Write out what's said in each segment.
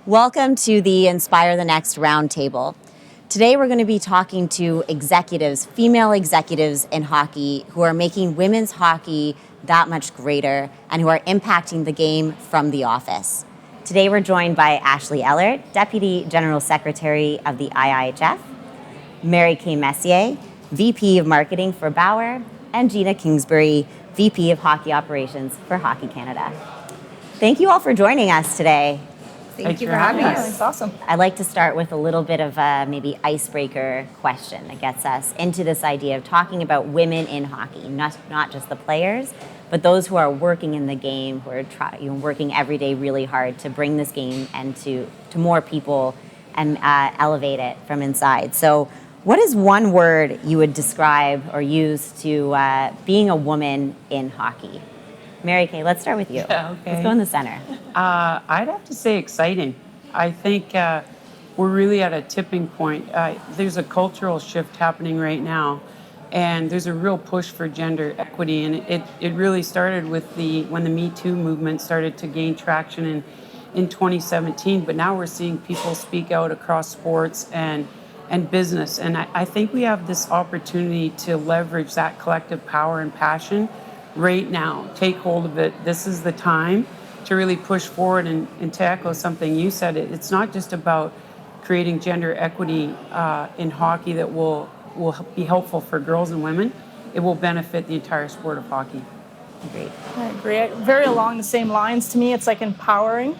Welcome to the Inspire the Next Roundtable. Today we're going to be talking to executives, female executives in hockey who are making women's hockey that much greater and who are impacting the game from the office. Today we're joined by Ashley Ehlert, Deputy General Secretary of the IIHF, Mary Kay Messier, VP of Marketing for Bauer, and Gina Kingsbury, VP of Hockey Operations for Hockey Canada. Thank you all for joining us today. Thank you for having us. It's awesome. I'd like to start with a little bit of a maybe icebreaker question that gets us into this idea of talking about women in hockey, not just the players, but those who are working in the game, who are working every day really hard to bring this game and to more people and elevate it from inside. So what is one word you would describe or use to being a woman in hockey? Mary Kay, let's start with you. Yeah, okay. Let's go in the center. I'd have to say exciting. I think we're really at a tipping point. There's a cultural shift happening right now, and there's a real push for gender equity. And it really started with when the Me Too movement started to gain traction in 2017. But now we're seeing people speak out across sports and business. And I think we have this opportunity to leverage that collective power and passion right now. Take hold of it. This is the time to really push forward and to echo something you said. It's not just about creating gender equity in hockey that will be helpful for girls and women. It will benefit the entire sport of hockey. Great. I agree. Very along the same lines. To me, it's like empowering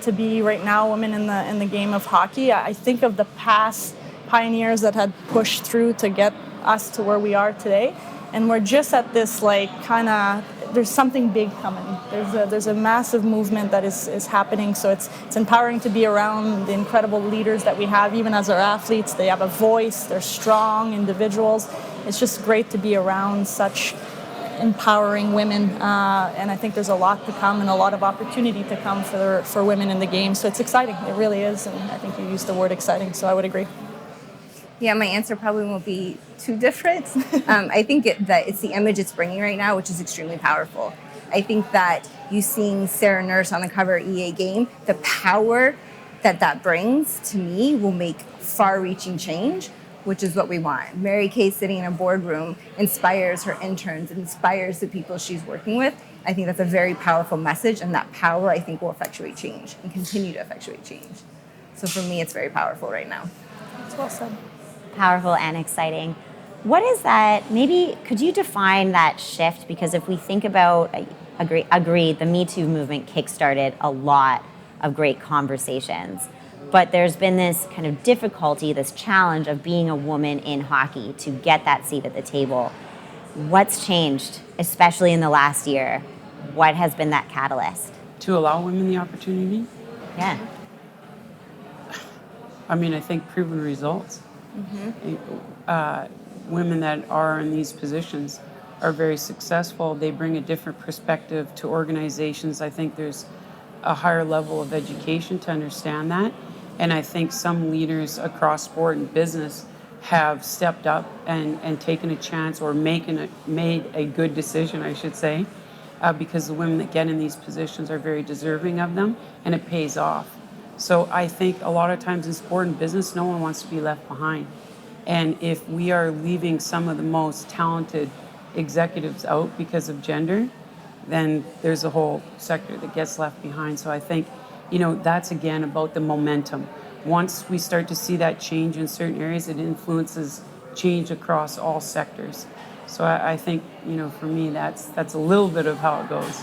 to be right now women in the game of hockey. I think of the past pioneers that had pushed through to get us to where we are today. And we're just at this there's something big coming. There's a massive movement that is happening. So it's empowering to be around the incredible leaders that we have, even as our athletes. They have a voice, they're strong individuals. It's just great to be around such empowering women. And I think there's a lot to come and a lot of opportunity to come for women in the game. So it's exciting, it really is. And I think you used the word exciting, so I would agree. Yeah, my answer probably won't be too different. I think that it's the image it's bringing right now, which is extremely powerful. I think that you seeing Sarah Nurse on the cover of EA Game, the power that brings to me will make far-reaching change, which is what we want. Mary Kay sitting in a boardroom inspires her interns, inspires the people she's working with. I think that's a very powerful message, and that power, I think, will effectuate change and continue to effectuate change. So for me, it's very powerful right now. That's well said. Powerful and exciting. What is that? Maybe could you define that shift? Because if we think about, agree, the Me Too movement kickstarted a lot of great conversations, but there's been this kind of difficulty, this challenge of being a woman in hockey to get that seat at the table. What's changed, especially in the last year? What has been that catalyst? To allow women the opportunity? Yeah. I mean, I think proven results. Women that are in these positions are very successful. They bring a different perspective to organizations. I think there's a higher level of education to understand that. And I think some leaders across sport and business have stepped up and taken a chance or made a good decision, I should say, because the women that get in these positions are very deserving of them, and it pays off. So I think a lot of times in sport and business, no one wants to be left behind. And if we are leaving some of the most talented executives out because of gender, then there's a whole sector that gets left behind. So I think, that's again about the momentum. Once we start to see that change in certain areas, it influences change across all sectors. So I think, for me, that's a little bit of how it goes.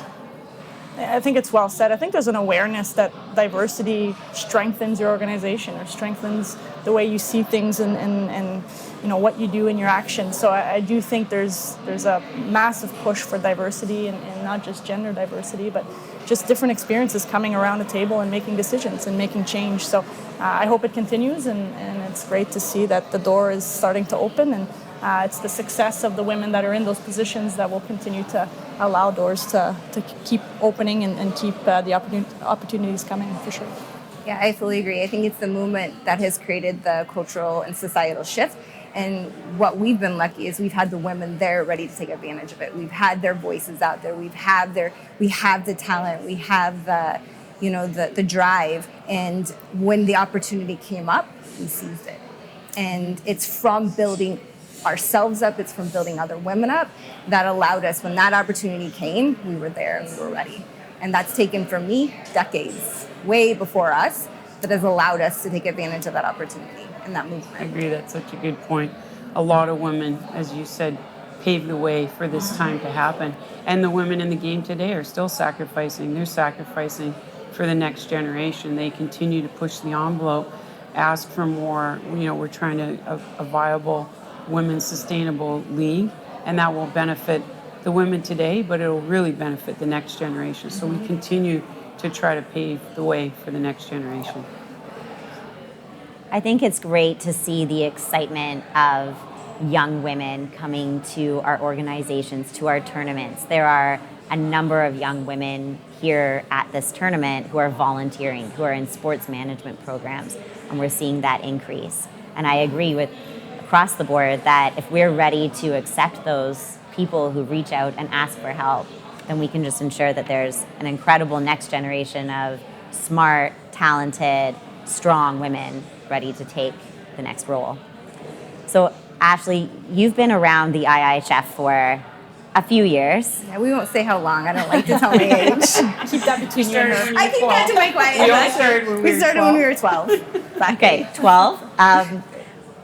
I think it's well said. I think there's an awareness that diversity strengthens your organization or strengthens the way you see things and what you do in your actions. So I do think there's a massive push for diversity and not just gender diversity, but just different experiences coming around the table and making decisions and making change. So I hope it continues, and it's great to see that the door is starting to open, and it's the success of the women that are in those positions that will continue to allow doors to keep opening and keep the opportunities coming, for sure. Yeah, I fully agree. I think it's the movement that has created the cultural and societal shift. And what we've been lucky is we've had the women there ready to take advantage of it. We've had their voices out there. We have the talent. We have the drive. And when the opportunity came up, we seized it. And it's from building ourselves up, it's from building other women up that allowed us, when that opportunity came, we were there and we were ready. And that's taken, for me, decades, way before us, that has allowed us to take advantage of that opportunity and that movement. I agree, that's such a good point. A lot of women, as you said, paved the way for this time to happen. And the women in the game today are still sacrificing. They're sacrificing for the next generation. They continue to push the envelope, ask for more. We're trying to a viable women's sustainable league, and that will benefit the women today, but it will really benefit the next generation. So we continue to try to pave the way for the next generation. I think it's great to see the excitement of young women coming to our organizations, to our tournaments. There are a number of young women here at this tournament who are volunteering, who are in sports management programs, and we're seeing that increase. And I agree with across the board that if we're ready to accept those people who reach out and ask for help, then we can just ensure that there's an incredible next generation of smart, talented, strong women ready to take the next role. So Ashley, you've been around the IIHF for a few years. Yeah, we won't say how long. I don't like to tell my age. Keep that between you and her. I keep that to my quiet. We all started when we We started when we were 12. Okay, 12.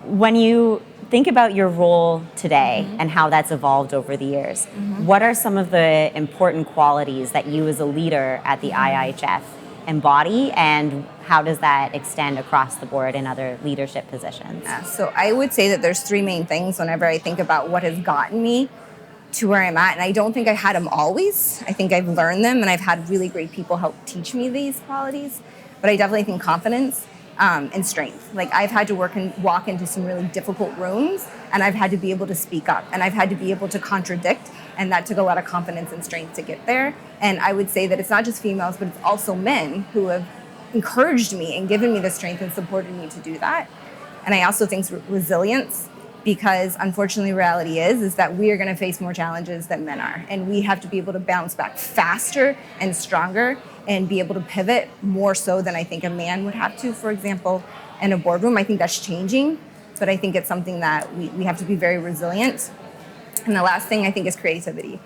When you think about your role today and how that's evolved over the years, what are some of the important qualities that you as a leader at the IIHF embody, and how does that extend across the board in other leadership positions? So I would say that there's three main things whenever I think about what has gotten me to where I'm at. And I don't think I had them always. I think I've learned them, and I've had really great people help teach me these qualities. But I definitely think confidence and strength. Like, I've had to walk into some really difficult rooms, and I've had to be able to speak up, and I've had to be able to contradict, and that took a lot of confidence and strength to get there. And I would say that it's not just females, but it's also men who have encouraged me and given me the strength and supported me to do that. And I also think resilience, because unfortunately reality is that we are going to face more challenges than men are, and we have to be able to bounce back faster and stronger and be able to pivot more so than I think a man would have to, for example, in a boardroom. I think that's changing, but I think it's something that we have to be very resilient. And the last thing I think is creativity.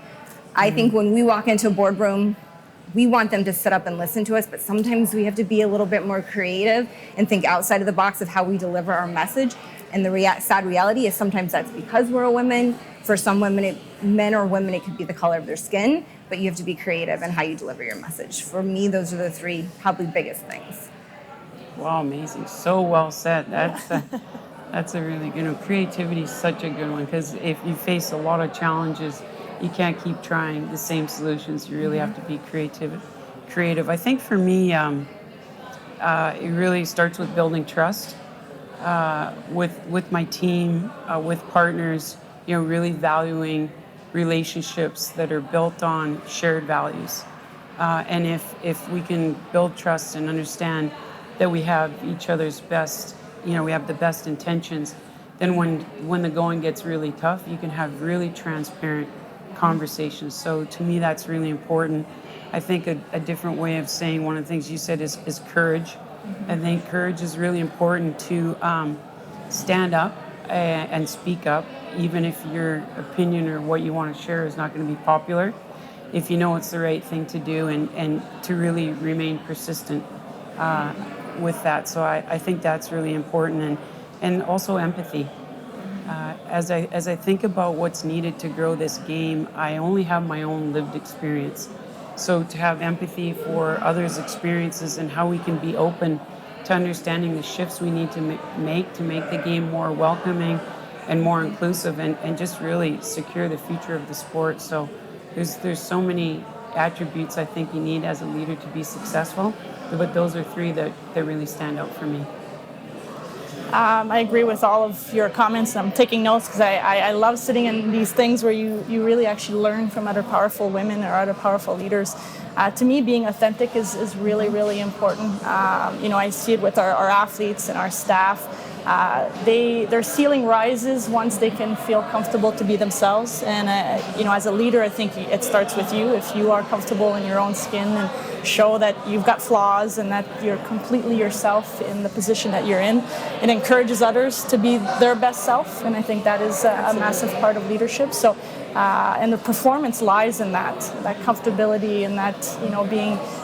I think when we walk into a boardroom, we want them to sit up and listen to us, but sometimes we have to be a little bit more creative and think outside of the box of how we deliver our message. And the sad reality is sometimes that's because we're a woman. For some women, men or women, it could be the color of their skin, but you have to be creative in how you deliver your message. For me, those are the three probably biggest things. Wow, amazing. So well said. That's a really good one. Creativity is such a good one, because if you face a lot of challenges, you can't keep trying the same solutions. You really have to be creative. I think for me, it really starts with building trust with my team, with partners, really valuing relationships that are built on shared values. And if we can build trust and understand that we have each other's best, we have the best intentions, then when the going gets really tough, you can have really transparent conversations. So to me, that's really important. I think a different way of saying one of the things you said is courage. I think courage is really important to stand up and speak up, even if your opinion or what you want to share is not going to be popular, if you know it's the right thing to do, and to really remain persistent with that. So I think that's really important, and also empathy. As I think about what's needed to grow this game, I only have my own lived experience. So to have empathy for others' experiences and how we can be open to understanding the shifts we need to make the game more welcoming and more inclusive, and just really secure the future of the sport. So there's so many attributes I think you need as a leader to be successful, but those are three that really stand out for me. I agree with all of your comments. I'm taking notes because I love sitting in these things where you really actually learn from other powerful women or other powerful leaders. To me, being authentic is really, really important. I see it with our athletes and our staff. their ceiling rises once they can feel comfortable to be themselves. And as a leader, I think it starts with you. If you are comfortable in your own skin and show that you've got flaws and that you're completely yourself in the position that you're in, it encourages others to be their best self. And I think that is a massive part of leadership. So, and the performance lies in that comfortability and that,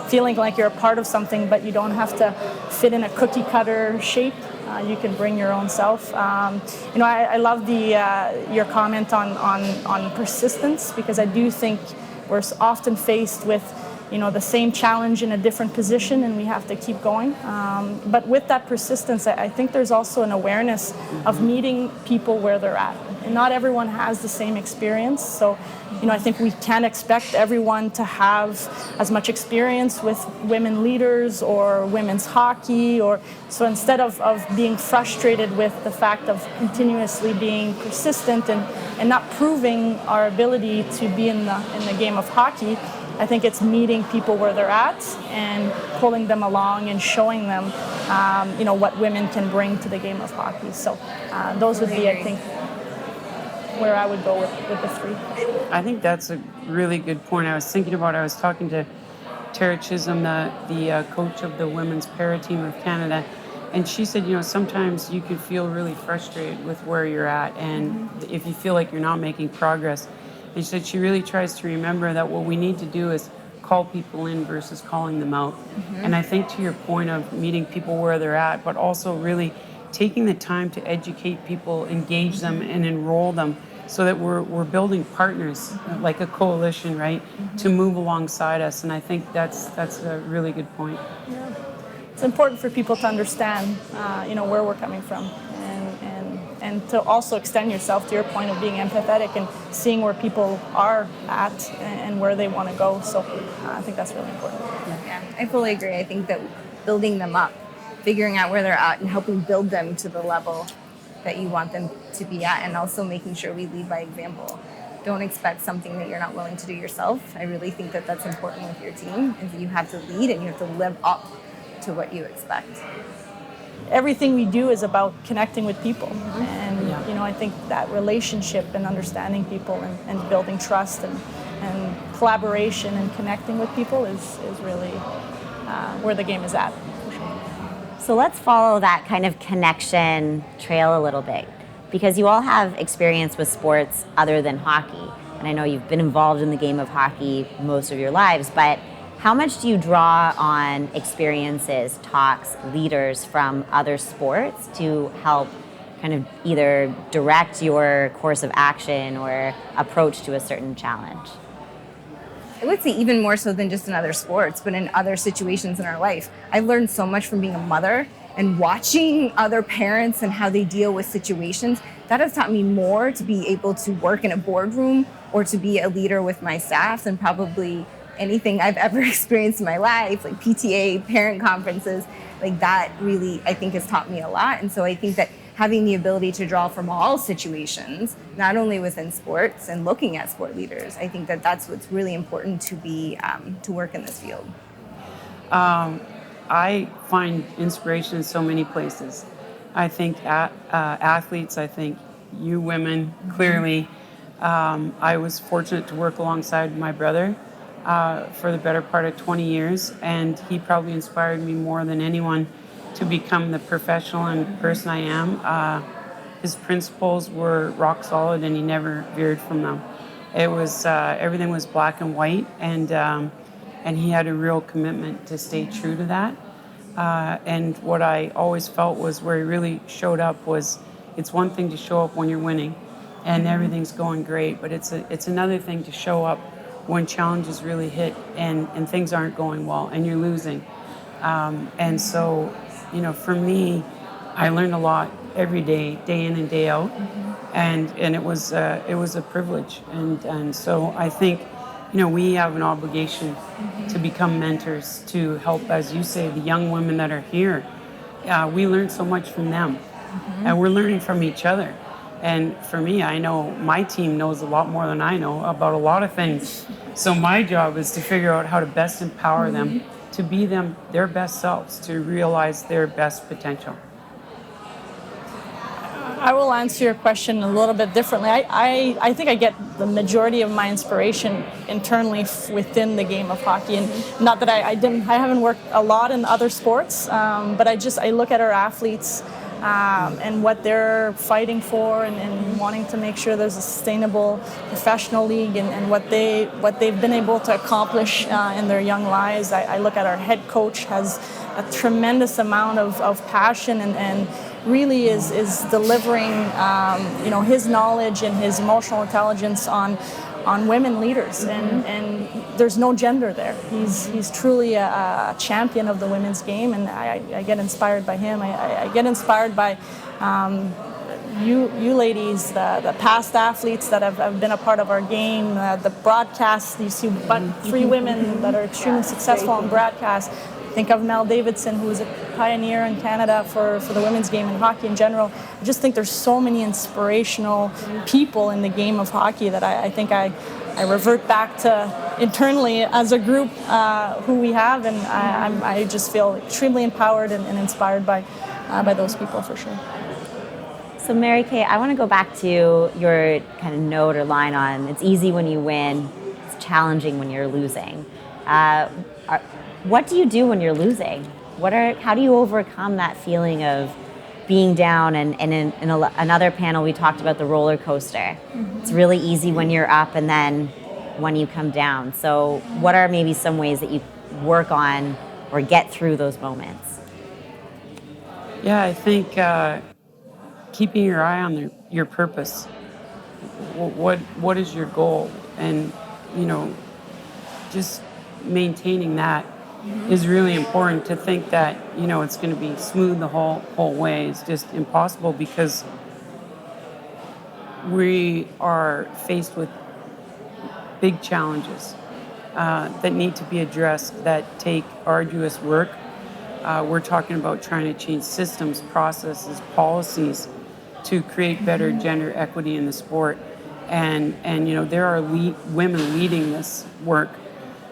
feeling like you're a part of something, but you don't have to fit in a cookie cutter shape. You can bring your own self. I love your comment on persistence, because I do think we're often faced with the same challenge in a different position, and we have to keep going. But with that persistence, I think there's also an awareness of meeting people where they're at. And not everyone has the same experience. So, I think we can't expect everyone to have as much experience with women leaders or women's hockey. So instead of being frustrated with the fact of continuously being persistent and not proving our ability to be in the game of hockey, I think it's meeting people where they're at and pulling them along and showing them, what women can bring to the game of hockey. So those would be, I think, where I would go with the three. I think that's a really good point. I was talking to Tara Chisholm, the coach of the women's para team of Canada, and she said, sometimes you can feel really frustrated with where you're at, and if you feel like you're not making progress. And she said she really tries to remember that what we need to do is call people in versus calling them out. And I think to your point of meeting people where they're at, but also really taking the time to educate people, engage them, and enroll them, so that we're building partners, like a coalition, right, to move alongside us. And I think that's a really good point. Yeah. It's important for people to understand, where we're coming from, and to also extend yourself to your point of being empathetic and seeing where people are at and where they want to go. So I think that's really important. Yeah, I fully agree. I think that building them up, figuring out where they're at and helping build them to the level that you want them to be at, and also making sure we lead by example. Don't expect something that you're not willing to do yourself. I really think that that's important with your team, is that you have to lead and you have to live up to what you expect. Everything we do is about connecting with people, and I think that relationship and understanding people and building trust and collaboration and connecting with people is really where the game is at. So let's follow that kind of connection trail a little bit, because you all have experience with sports other than hockey. And I know you've been involved in the game of hockey most of your lives, but how much do you draw on experiences, talks, leaders from other sports to help kind of either direct your course of action or approach to a certain challenge? I would say even more so than just in other sports, but in other situations in our life. I've learned so much from being a mother and watching other parents and how they deal with situations. That has taught me more to be able to work in a boardroom or to be a leader with my staff than probably anything I've ever experienced in my life, like PTA, parent conferences. Like that really, I think, has taught me a lot. And so I think that having the ability to draw from all situations, not only within sports and looking at sport leaders, I think that that's what's really important to be to work in this field. I find inspiration in so many places. I think athletes, I think you women, clearly. I was fortunate to work alongside my brother for the better part of 20 years, and he probably inspired me more than anyone to become the professional and person I am. His principles were rock solid, and he never veered from them. It was everything was black and white, and he had a real commitment to stay true to that. And what I always felt was where he really showed up was, it's one thing to show up when you're winning and everything's going great, but it's another thing to show up when challenges really hit and things aren't going well and you're losing. And so, for me, I learned a lot every day, day in and day out, and it was a privilege. And so I think, we have an obligation to become mentors, to help, as you say, the young women that are here. We learn so much from them, and we're learning from each other. And for me, I know my team knows a lot more than I know about a lot of things. So my job is to figure out how to best empower them to be their best selves, to realize their best potential. I will answer your question a little bit differently. I think I get the majority of my inspiration internally within the game of hockey, and not that I haven't worked a lot in other sports, but I look at our athletes and what they're fighting for, and wanting to make sure there's a sustainable professional league, and what they've been able to accomplish in their young lives. I look at our head coach has a tremendous amount of passion, and really is delivering his knowledge and his emotional intelligence on women leaders, and there's no gender there. He's truly a champion of the women's game, and I get inspired by him. I get inspired by you ladies, the past athletes that have been a part of our game, the broadcasts. You see but 3 women that are extremely successful in broadcast. Think of Mel Davidson, who was a pioneer in Canada for the women's game and hockey in general. I just think there's so many inspirational people in the game of hockey that I think I revert back to internally as a group who we have, and I just feel extremely empowered and inspired by those people for sure. So Mary Kay, I want to go back to your kind of note or line on it's easy when you win, it's challenging when you're losing. What do you do when you're losing? How do you overcome that feeling of being down? And in another panel, we talked about the roller coaster. Mm-hmm. It's really easy when you're up and then when you come down. So what are maybe some ways that you work on or get through those moments? Yeah, I think keeping your eye on your purpose. What is your goal? And, just maintaining that is really important. To think that, it's going to be smooth the whole way is just impossible, because we are faced with big challenges that need to be addressed, that take arduous work. We're talking about trying to change systems, processes, policies to create better gender equity in the sport. And there are women leading this work,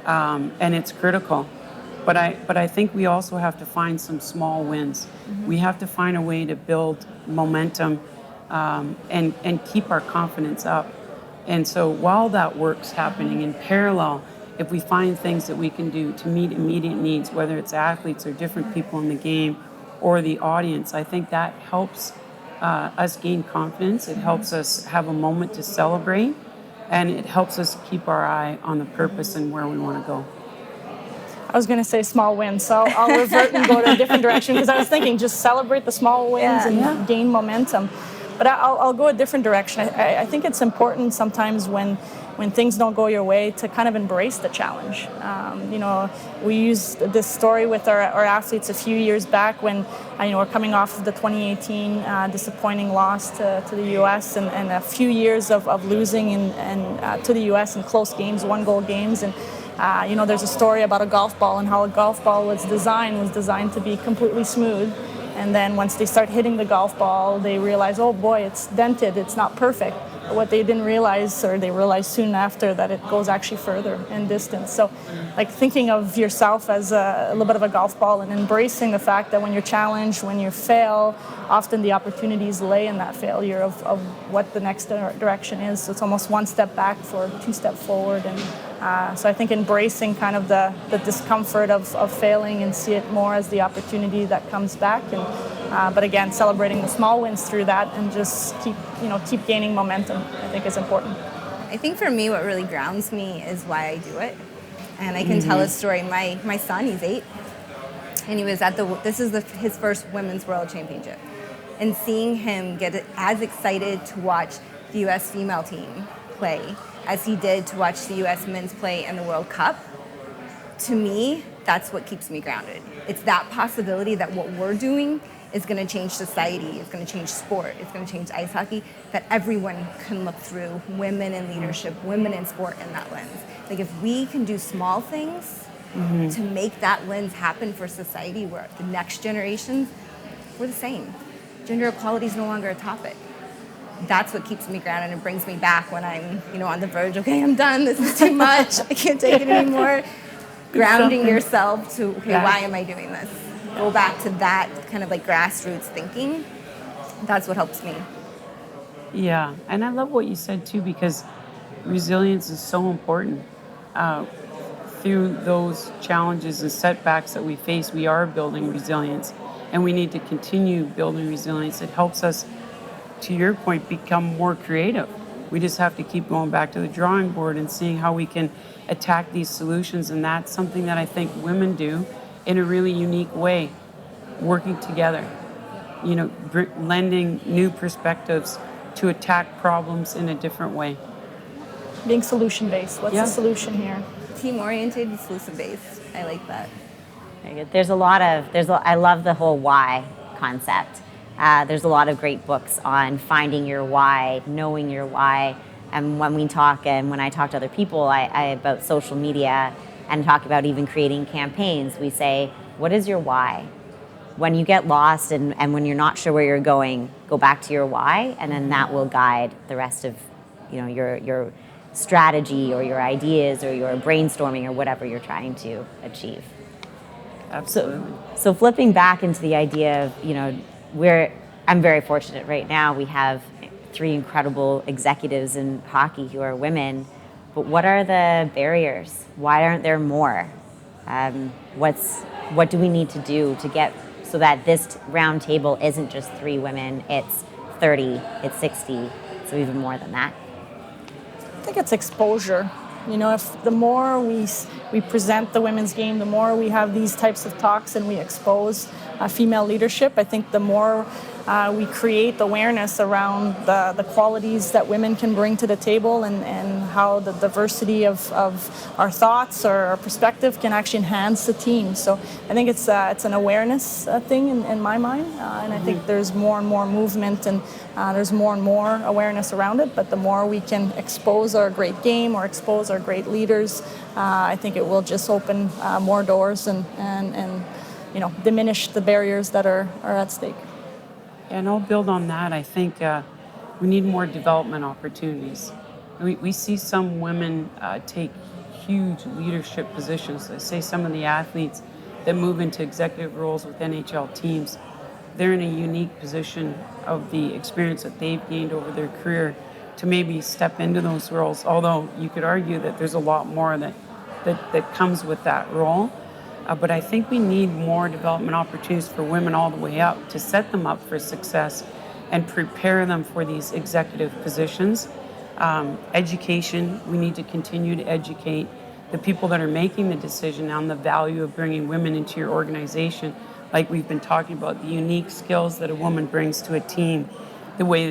and it's critical. But I think we also have to find some small wins. Mm-hmm. We have to find a way to build momentum and keep our confidence up. And so while that work's happening in parallel, if we find things that we can do to meet immediate needs, whether it's athletes or different people in the game or the audience, I think that helps us gain confidence. It helps us have a moment to celebrate, and it helps us keep our eye on the purpose and where we want to go. I was going to say small wins, so I'll revert and go to a different direction, because I was thinking just celebrate the small wins and gain momentum. But I'll go a different direction. I think it's important sometimes when things don't go your way to kind of embrace the challenge. We used this story with our athletes a few years back when we're coming off of the 2018 disappointing loss to the U.S. and a few years of losing to the U.S. in close games, 1-goal games. And there's a story about a golf ball and how a golf ball was designed to be completely smooth. And then once they start hitting the golf ball, they realize, oh boy, it's dented, it's not perfect. But what they didn't realize, or they realized soon after, that it goes actually further in distance. So like thinking of yourself as a little bit of a golf ball and embracing the fact that when you're challenged, when you fail, often the opportunities lay in that failure of what the next direction is. So it's almost 1 step back for 2 steps forward. And so I think embracing kind of the discomfort of failing and see it more as the opportunity that comes back. But again, celebrating the small wins through that and just keep gaining momentum, I think is important. I think for me, what really grounds me is why I do it. And I can tell a story. My son, he's 8, and he was at his first Women's World Championship. And seeing him get as excited to watch the U.S. female team play as he did to watch the U.S. men's play in the World Cup, to me, that's what keeps me grounded. It's that possibility that what we're doing is going to change society, it's going to change sport, it's going to change ice hockey, that everyone can look through women in leadership, women in sport in that lens. Like if we can do small things to make that lens happen for society, where the next generations, we're the same. Gender equality is no longer a topic. That's what keeps me grounded and brings me back when I'm, on the verge, okay, I'm done, this is too much, I can't take it anymore. Grounding yourself to, okay, why am I doing this? Go back to that kind of like grassroots thinking That's what helps me. Yeah, and I love what you said too, because resilience is so important. Uh, Through those challenges and setbacks that we face, we are building resilience, and we need to continue building resilience. It helps us, to your point, become more creative. We just have to keep going back to the drawing board and seeing how we can attack these solutions, and that's something that I think women do in a really unique way, working together, lending new perspectives to attack problems in a different way. Being solution based. What's Yeah. the solution here? Team-oriented, solution-based. I like that. Very good. I love the whole why concept. There's a lot of great books on finding your why, knowing your why. And when we talk and when I talk to other people about social media and talk about even creating campaigns, we say, what is your why? When you get lost and when you're not sure where you're going, go back to your why, and then that will guide the rest of your strategy or your ideas or your brainstorming or whatever you're trying to achieve. Absolutely. So flipping back into the idea of, I'm very fortunate right now. We have 3 incredible executives in hockey who are women, but what are the barriers? Why aren't there more? What do we need to do to get so that this round table isn't just 3 women, it's 30, it's 60, so even more than that? I think it's exposure. If the more we present the women's game, the more we have these types of talks and we expose female leadership, I think the more we create awareness around the qualities that women can bring to the table and how the diversity of our thoughts or our perspective can actually enhance the team. So I think it's an awareness thing in my mind, and I think there's more and more movement and there's more and more awareness around it, but the more we can expose our great game or expose our great leaders, I think it will just open more doors and diminish the barriers that are at stake. And I'll build on that. I think we need more development opportunities. We see some women take huge leadership positions. I say some of the athletes that move into executive roles with NHL teams, they're in a unique position of the experience that they've gained over their career to maybe step into those roles, although you could argue that there's a lot more that comes with that role. But I think we need more development opportunities for women all the way up to set them up for success and prepare them for these executive positions. Education, we need to continue to educate the people that are making the decision on the value of bringing women into your organization. Like we've been talking about, the unique skills that a woman brings to a team, the way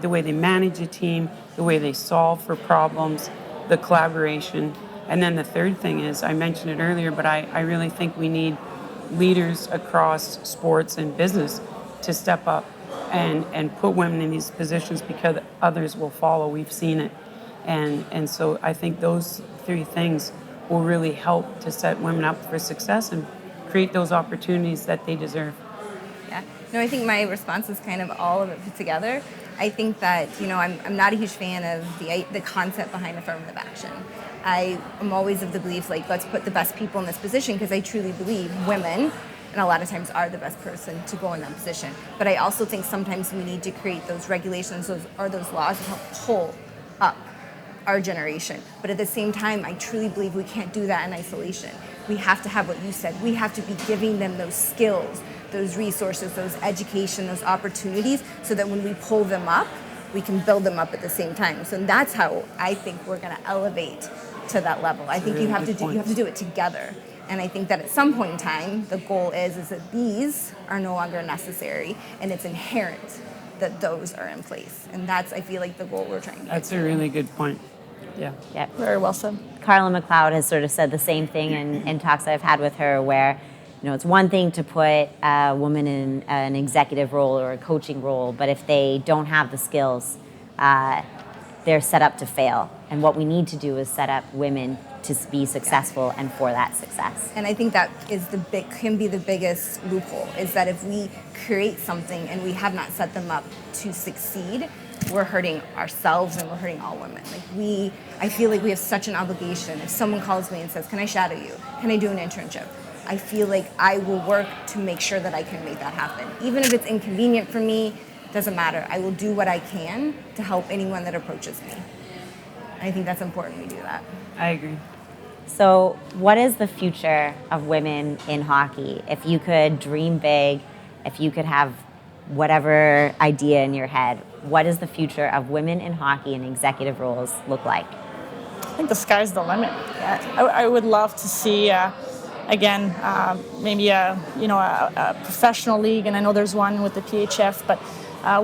they manage a team, the way they solve for problems, the collaboration. And then the third thing is, I mentioned it earlier, but I really think we need leaders across sports and business to step up and put women in these positions because others will follow. We've seen it. And so I think those 3 things will really help to set women up for success and create those opportunities that they deserve. Yeah. No, I think my response is kind of all of it put together. I think that, I'm not a huge fan of the concept behind affirmative action. I am always of the belief, let's put the best people in this position, because I truly believe women, and a lot of times, are the best person to go in that position. But I also think sometimes we need to create those regulations those laws that help pull up our generation. But at the same time, I truly believe we can't do that in isolation. We have to have what you said. We have to be giving them those skills, those resources, those education, those opportunities, so that when we pull them up, we can build them up at the same time. So that's how I think we're going to elevate to that level. I think you have to do it together. And I think that at some point in time, the goal is that these are no longer necessary, and it's inherent that those are in place. And that's, I feel like, the goal we're trying to That's a really good point. Yeah. Yep. Very well said. Carla McLeod has sort of said the same thing in talks that I've had with her, where it's one thing to put a woman in an executive role or a coaching role, but if they don't have the skills, they're set up to fail. And what we need to do is set up women to be successful and for that success. And I think that is can be the biggest loophole, is that if we create something and we have not set them up to succeed, we're hurting ourselves and we're hurting all women. I feel like we have such an obligation. If someone calls me and says, "Can I shadow you? Can I do an internship?" I feel like I will work to make sure that I can make that happen. Even if it's inconvenient for me, doesn't matter. I will do what I can to help anyone that approaches me. I think that's important we do that. I agree. So, what is the future of women in hockey? If you could dream big, if you could have whatever idea in your head, what does the future of women in hockey and executive roles look like? I think the sky's the limit. I would love to see, again, maybe a professional league, and I know there's one with the PHF, but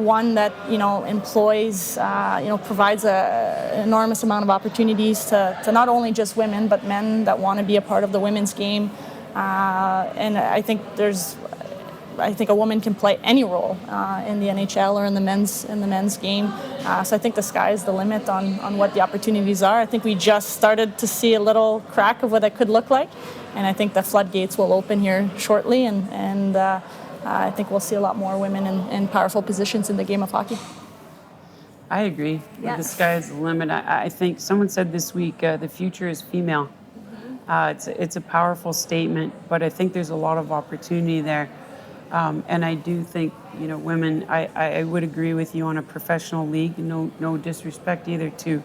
one that employs, provides an enormous amount of opportunities to not only just women but men that want to be a part of the women's game. And I think a woman can play any role in the NHL or in the men's game. So I think the sky is the limit on what the opportunities are. I think we just started to see a little crack of what that could look like, and I think the floodgates will open here shortly, and I think we'll see a lot more women in powerful positions in the game of hockey. I agree. Yeah. The sky is the limit. I think someone said this week, the future is female. It's a powerful statement, but I think there's a lot of opportunity there. And I do think, women, I would agree with you on a professional league. No disrespect either to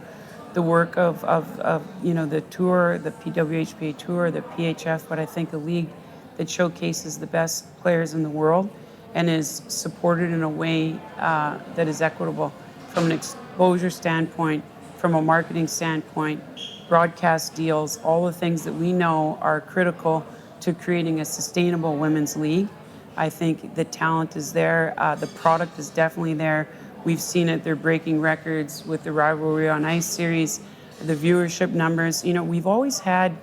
the work of the tour, the PWHPA tour, the PHF, but I think a league that showcases the best players in the world and is supported in a way that is equitable from an exposure standpoint, from a marketing standpoint, broadcast deals, all the things that we know are critical to creating a sustainable women's league. I think the talent is there. The product is definitely there. We've seen it. They're breaking records with the Rivalry on Ice series, the viewership numbers. We've always had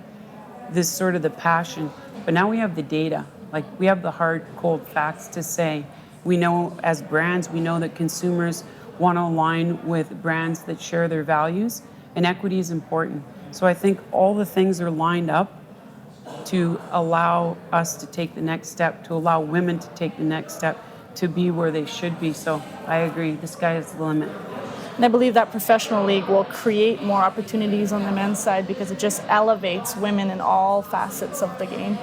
this sort of the passion, but now we have the data. Like, we have the hard, cold facts to say. We know as brands, we know that consumers want to align with brands that share their values, and equity is important. So I think all the things are lined up to allow us to take the next step, to allow women to take the next step, to be where they should be. So I agree, the sky is the limit. And I believe that professional league will create more opportunities on the men's side because it just elevates women in all facets of the game,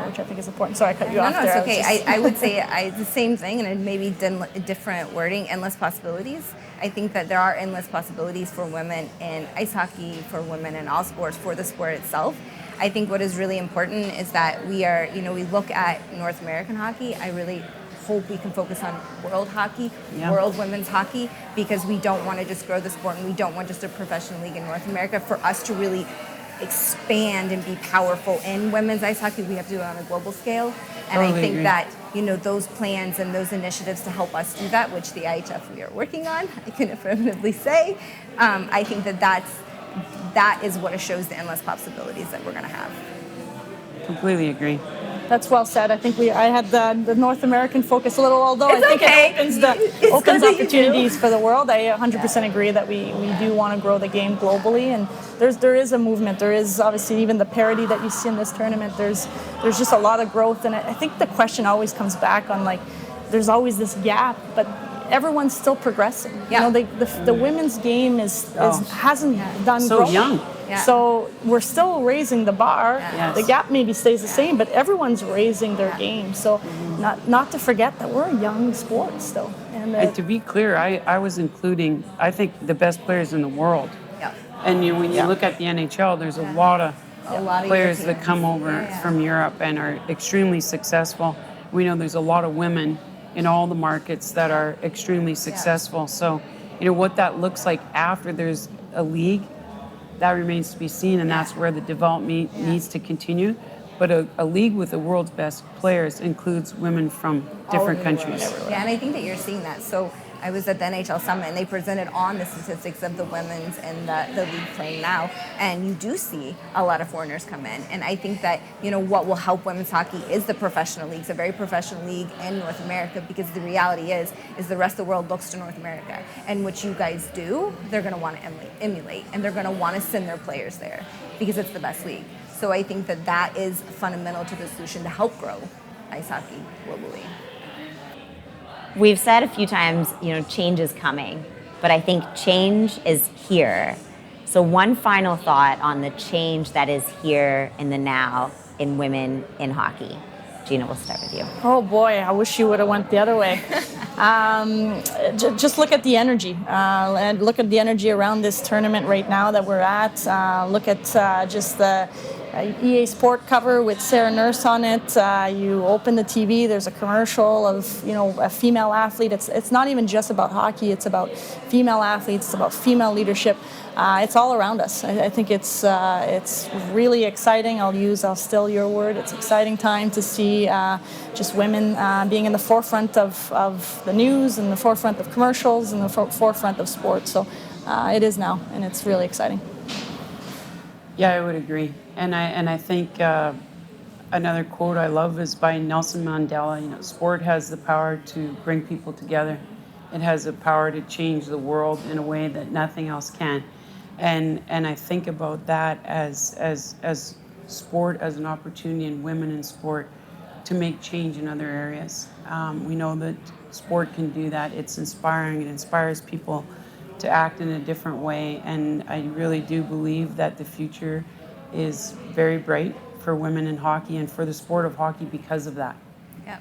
which I think is important. Sorry, I cut you off there. No, it's okay. I would say the same thing, and maybe different wording, endless possibilities. I think that there are endless possibilities for women in ice hockey, for women in all sports, for the sport itself. I think what is really important is that we look at North American hockey. I really hope we can focus on world hockey, world women's hockey, because we don't want to just grow the sport and we don't want just a professional league in North America. For us to really expand and be powerful in women's ice hockey, we have to do it on a global scale. And Totally I think agree. that, those plans and those initiatives to help us do that, which the IHF we are working on, I can affirmatively say, I think that is what shows the endless possibilities that we're going to have. Completely agree. That's well said. I think I had the North American focus a little, although It's I think okay. it opens good that you opportunities for the world. I 100% agree that we do want to grow the game globally, and there is a movement. There is obviously even the parity that you see in this tournament. There's just a lot of growth, and I think the question always comes back on, like, there's always this gap, but everyone's still progressing. Yeah. The women's game hasn't done So growing. young. Yeah. So we're still raising the bar. Yes. The gap maybe stays the same, but everyone's raising their game. So not to forget that we're a young sport still. And to be clear, I was including, I think, the best players in the world. Yeah. And when you look at the NHL, there's a lot of players that Europeans. come over from Europe and are extremely successful. We know there's a lot of women in all the markets that are extremely successful. So, what that looks like after there's a league, that remains to be seen, and that's where the development needs to continue. But a league with the world's best players includes women from different countries. Yeah, and I think that you're seeing that. So I was at the NHL Summit, and they presented on the statistics of the women's and the league playing now, and you do see a lot of foreigners come in. And I think that, what will help women's hockey is the professional leagues, a very professional league in North America, because the reality is the rest of the world looks to North America. And what you guys do, they're going to want to emulate, and they're going to want to send their players there because it's the best league. So I think that is fundamental to the solution to help grow ice hockey globally. We've said a few times, change is coming, but I think change is here. So one final thought on the change that is here in the now in women in hockey. Gina, we'll start with you. Oh boy, I wish you would have went the other way. Just look at the energy, and look at the energy around this tournament right now that we're at. Look at just the EA Sport cover with Sarah Nurse on it. You open the TV, there's a commercial of a female athlete. It's not even just about hockey. It's about female athletes. It's about female leadership. It's all around us. I think it's really exciting. I'll steal your word. It's exciting time to see just women being in the forefront of the news and the forefront of commercials and the forefront of sports. So it is now, and it's really exciting. Yeah, I would agree. And I think another quote I love is by Nelson Mandela. Sport has the power to bring people together. It has the power to change the world in a way that nothing else can. And I think about that as sport as an opportunity, and women in sport to make change in other areas. We know that sport can do that. It's inspiring. It inspires people to act in a different way. And I really do believe that the future is very bright for women in hockey and for the sport of hockey because of that. Yeah.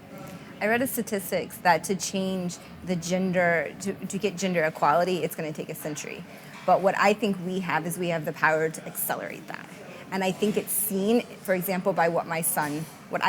I read a statistics that to change the gender, to get gender equality, it's going to take a century. But what I think we have is we have the power to accelerate that. And I think it's seen, for example, by what I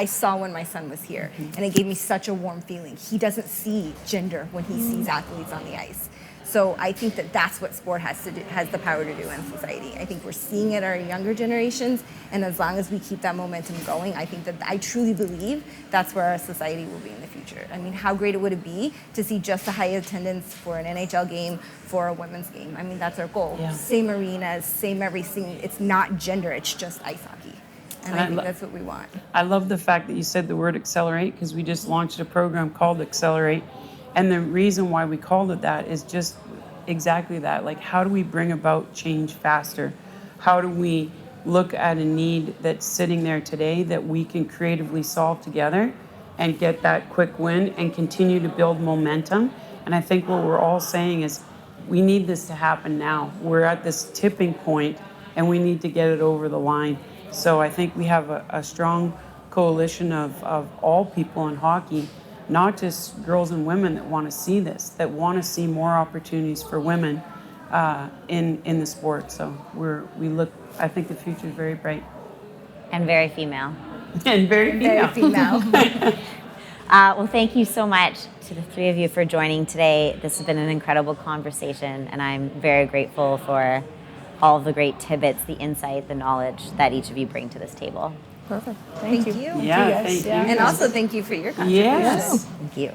saw when my son was here. And it gave me such a warm feeling. He doesn't see gender when he sees athletes on the ice. So I think that that's what sport has the power to do in society. I think we're seeing it in our younger generations, and as long as we keep that momentum going, I truly believe that's where our society will be in the future. I mean, how great would it be to see just a high attendance for an NHL game, for a women's game? I mean, that's our goal. Yeah. Same arenas, same everything. It's not gender, it's just ice hockey. And I think that's what we want. I love the fact that you said the word accelerate, because we just launched a program called Accelerate. And the reason why we called it that is just exactly that. Like, how do we bring about change faster? How do we look at a need that's sitting there today that we can creatively solve together and get that quick win and continue to build momentum? And I think what we're all saying is we need this to happen now. We're at this tipping point and we need to get it over the line. So I think we have a strong coalition of all people in hockey, not just girls and women, that want to see this, that want to see more opportunities for women in the sport. So I think the future is very bright. And very female. And very female. Very female. Well, thank you so much to the three of you for joining today. This has been an incredible conversation, and I'm very grateful for all of the great tidbits, the insight, the knowledge that each of you bring to this table. Perfect. Thank you. Yeah, thank you. And also thank you for your contribution. Yes. Thank you.